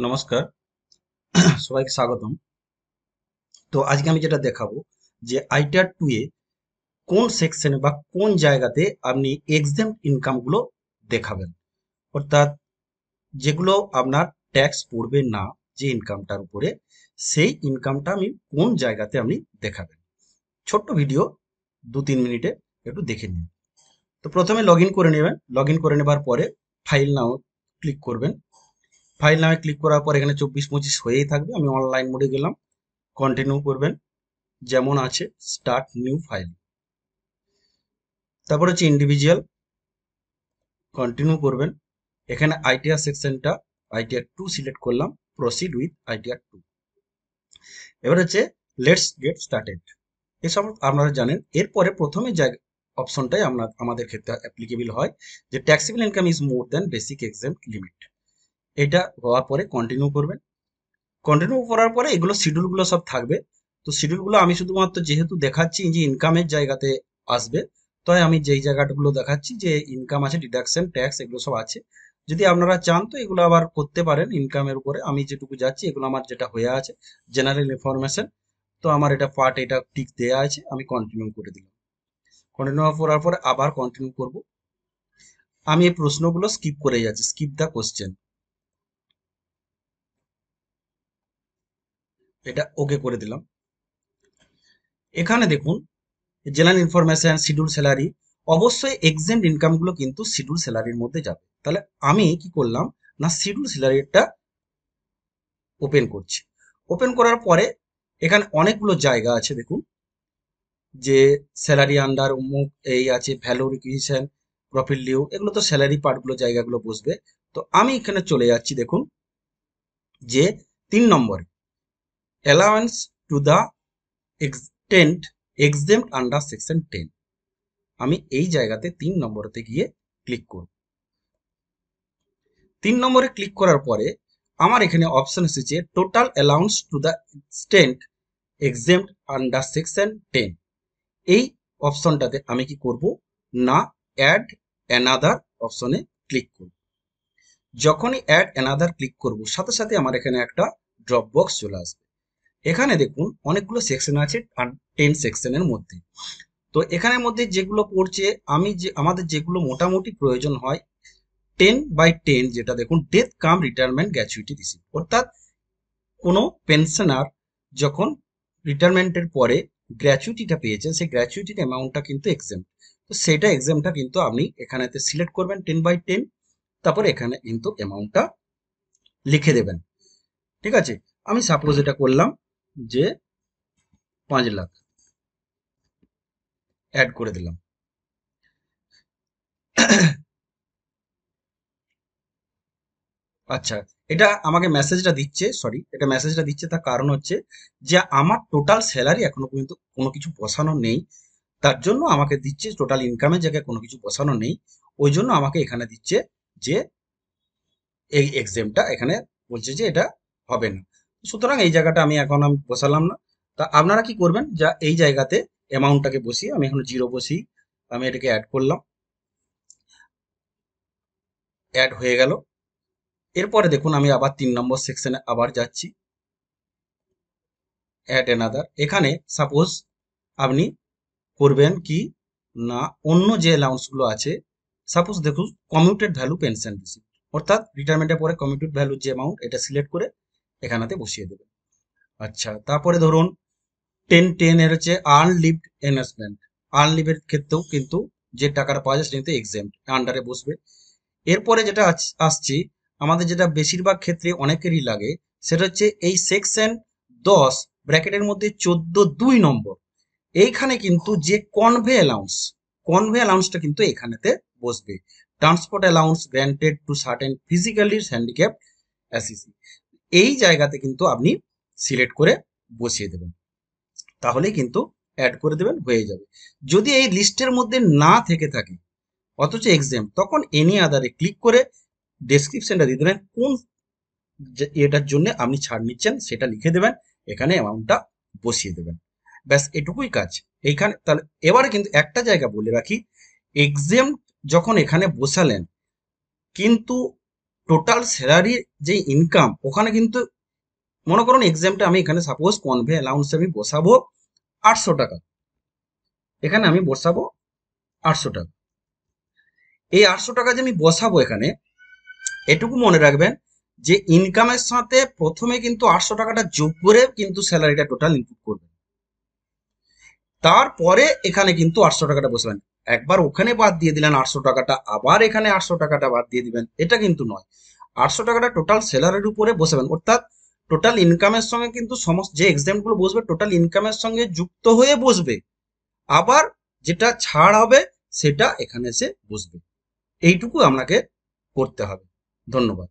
নমস্কার। সবাইকে স্বাগতম। তো আজকে আমি যেটা দেখাবো যে আইটিআর 2 এ কোন সেকশনে বা কোন জায়গাতে আপনি এক্সাম্পট ইনকাম গুলো দেখাবেন, অর্থাৎ যেগুলো আপনার ট্যাক্স পড়বে না, যে ইনকামটার উপরে, সেই ইনকামটা আমি কোন জায়গাতে আপনি দেখাবেন। ছোট্ট ভিডিও, 2-3 মিনিটে একটু দেখে নিন। তো প্রথমে লগ ইন করে নেবেন। লগ ইন করে নেবার পরে ফাইল নাও ক্লিক করবেন। ফাইল নামে ক্লিক করার পর এখানে 24-25 হয়েই থাকবে। আমি অনলাইন মোডে গেলাম, কন্টিনিউ করবেন যেমন আছে, স্টার্ট নিউ ফাইল, তারপর হচ্ছে ইন্ডিভিজুয়াল, কন্টিনিউ করবেন। এখানে আইটিআর সেকশনটা আইটিআর 2 সিলেক্ট করলাম, প্রসিড উইথ আইটিআর 2। এবার হচ্ছে লেটস গেট স্টার্টেড, এসব আপনারা জানেন। এরপরে প্রথমে যে অপশনটাই আমাদের ক্ষেত্রে অ্যাপ্লিকেবল হয়, যে taxable income is more than basic exempt limit. এটা হওয়ার পরে কন্টিনিউ করবেন। কন্টিনিউ করার পরে এগুলো শিডিউলগুলো সব থাকবে। তো শিডিউলগুলো আমি শুধুমাত্র যেহেতু দেখাচ্ছি যে ইনকামের জায়গাতে আসবে, তাই আমি যেই জায়গাগুলো দেখাচ্ছি যে ইনকাম আছে, ডিডাকশন, ট্যাক্স, এগুলো সব আছে। যদি আপনারা চান তো এগুলো আবার করতে পারেন ইনকামের উপরে। আমি যেটুকু যাচ্ছি, এগুলো আমার যেটা হয়ে আছে জেনারেল ইনফরমেশন, তো আমার এটা পার্ট, এটা টিক দেয়া আছে, আমি কন্টিনিউ করে দিলাম। কন্টিনিউ করার পরে আবার কন্টিনিউ করব। আমি এই প্রশ্নগুলো স্কিপ করে যাচ্ছি, স্কিপ দ্য কোশ্চেন, এটা ওকে করে দিলাম। এখানে দেখুন জেনারেল ইনফরমেশন, শিডিউল স্যালারি, অবশ্যই এক্সেম্পট ইনকামগুলো কিন্তু শিডিউল স্যালারির মধ্যে যাবে। তাহলে আমি কি করলাম না, শিডিউল স্যালারিটা ওপেন করছি। ওপেন করার পরে এখানে অনেকগুলো জায়গা আছে, দেখুন যে স্যালারি আন্ডার অমুক এই আছে, ভ্যালু রিকুইজিশন, প্রফিট লিউ, এগুলো তো স্যালারি পার্টগুলো জায়গাগুলো বসবে। তো আমি এখানে চলে যাচ্ছি, দেখুন যে 3 নম্বরে allowance to the extent exempt under section 10, আমি এই জায়গাতে 3 নম্বরতে গিয়ে ক্লিক করব। 3 নম্বরে ক্লিক করার পরে আমার এখানে অপশন এসেছে total allowance to the extent exempt under section 10। এই অপশনটাতে আমি কি করব না, অ্যাড অ্যানাদার অপশনে ক্লিক করব। যখনই অ্যাড অ্যানাদার ক্লিক করব, সাথে সাথে আমার এখানে একটা ড্রপ বক্স চলে আসবে। এখানে দেখুন অনেকগুলো সেকশন আছে 10 সেকশনের মধ্যে। তো এখানের মধ্যে যেগুলো পড়ছে, আমি যে আমাদের যেগুলো মোটামুটি প্রয়োজন হয়, 10/10, যেটা দেখুন ডেথ কাম রিটায়ারমেন্ট গ্র্যাচুইটি রিসিভ, অর্থাৎ কোনো পেনশনার যখন রিটায়ারমেন্টের পরে গ্র্যাচুইটিটা পেয়েছেন, সেই গ্র্যাচুইটির অ্যামাউন্টটা কিন্তু এক্সেম্ট। তো সেটা এক্সামটা কিন্তু আপনি এখানেতে সিলেক্ট করবেন 10/10, তারপর এখানে কিন্তু অ্যামাউন্টটা লিখে দেবেন। ঠিক আছে, আমি সাপোজ এটা করলাম যে 5 লাখ, অ্যাড করে দিলাম। আচ্ছা, এটা আমাকে মেসেজটা দিচ্ছে, সরি, এটা মেসেজটা দিচ্ছে, তার কারণ হচ্ছে যে আমার টোটাল স্যালারি এখনো পর্যন্ত কোনো কিছু বসানো নেই। তার জন্য আমাকে দিচ্ছে টোটাল ইনকামের জায়গায় কোনো কিছু বসানো নেই, ওই জন্য আমাকে এখানে দিচ্ছে যে এই এক্সামটা এখানে বলছে যে এটা হবে না। সুতরাং এই জায়গাটা আমি বসালাম না। তা আপনারা কি করবেন, যা এই জায়গাতে অ্যামাউন্টটাকে বসিয়ে, আমি এখন 0 বসি, আমি এটাকে অ্যাড করলাম, অ্যাড হয়ে গেল। এরপরে দেখুন আমি আবার 3 নম্বর সেকশনে আবার যাচ্ছি, অ্যাড অ্যানাদার। এখানে সাপোজ আপনি করবেন কি না, অন্য যে অ্যালাউন্সগুলো আছে, সাপোজ দেখুন কমিউটেড ভ্যালু পেনশন রিসিপ্ট, অর্থাৎ রিটায়ারমেন্টের পরে কমিউটেড ভ্যালুর যে অ্যামাউন্ট, এটা সিলেক্ট করে এখানেতে বসিয়ে দেবেন। আচ্ছা, তারপরে ধরুন 10/10 এর হচ্ছে আর্ন লিভড এনহ্যান্সমেন্ট, আর্ন লিভের ক্ষেত্রেও কিন্তু যে টাকাটা পাওয়া যায় সেটা কিন্তু এক্সাম্পট আন্ডারে বসবে। এরপরে যেটা আসছি, আমাদের যেটা বেশিরভাগ ক্ষেত্রে অনেকেরই লাগে, সেটা হচ্ছে এই সেকশন 10 ব্র্যাকেটের মধ্যে 14(2) এইখানে কিন্তু যে কনভে অ্যালাউন্সটা কিন্তু এখানেতে বসবে। Transport allowance granted to certain physically handicap assessee, এই জায়গাতে কিন্তু আপনি সিলেক্ট করে বসিয়ে দেবেন, তাহলেই কিন্তু অ্যাড করে দেবেন, হয়ে যাবে। যদি এই লিস্টের মধ্যে না থেকে থাকে অথচ এক্সাম, তখন এনি আদারে ক্লিক করে ডেসক্রিপশনটা দিয়ে দেবেন, কোন এটার জন্য আপনি ছাড় নিচ্ছেন সেটা লিখে দেবেন, এখানে অ্যামাউন্টটা বসিয়ে দেবেন। ব্যাস এটুকুই কাজ এইখানে। তাহলে এবারে কিন্তু একটা জায়গা বলে রাখি, এক্সাম যখন এখানে বসালেন, কিন্তু টোটাল স্যালারি যে ইনকাম, ওখানে কিন্তু মনে করুন এক্সাম্পলটা আমি এখানে সাপোজ কনভে অ্যালাউন্স আমি বসাবো 800 টাকা, এখানে আমি বসাবো 800 টাকা। এই 800 টাকা যে আমি বসাবো এখানে, এটুকু মনে রাখবেন যে ইনকামের সাথে প্রথমে কিন্তু 800 টাকাটা যোগ করে কিন্তু স্যালারিটা টোটাল ইনপুট করবেন, তারপরে এখানে কিন্তু 800 টাকাটা বসাবেন। একবার ওখানে বাদ দিয়ে দিলেন 800 টাকাটা, আবার এখানে 800 টাকাটা বাদ দিয়ে দিবেন, এটা কিন্তু নয়। 800 টাকাটা টোটাল স্যালারির উপরে বসাবেন, অর্থাৎ টোটাল ইনকামের সঙ্গে কিন্তু সমস্ত যে এক্সামগুলো বসবে টোটাল ইনকামের সঙ্গে যুক্ত হয়ে বসবে, আবার যেটা ছাড় হবে সেটা এখানে এসে বসবে। এইটুকু আপনাকে করতে হবে। ধন্যবাদ।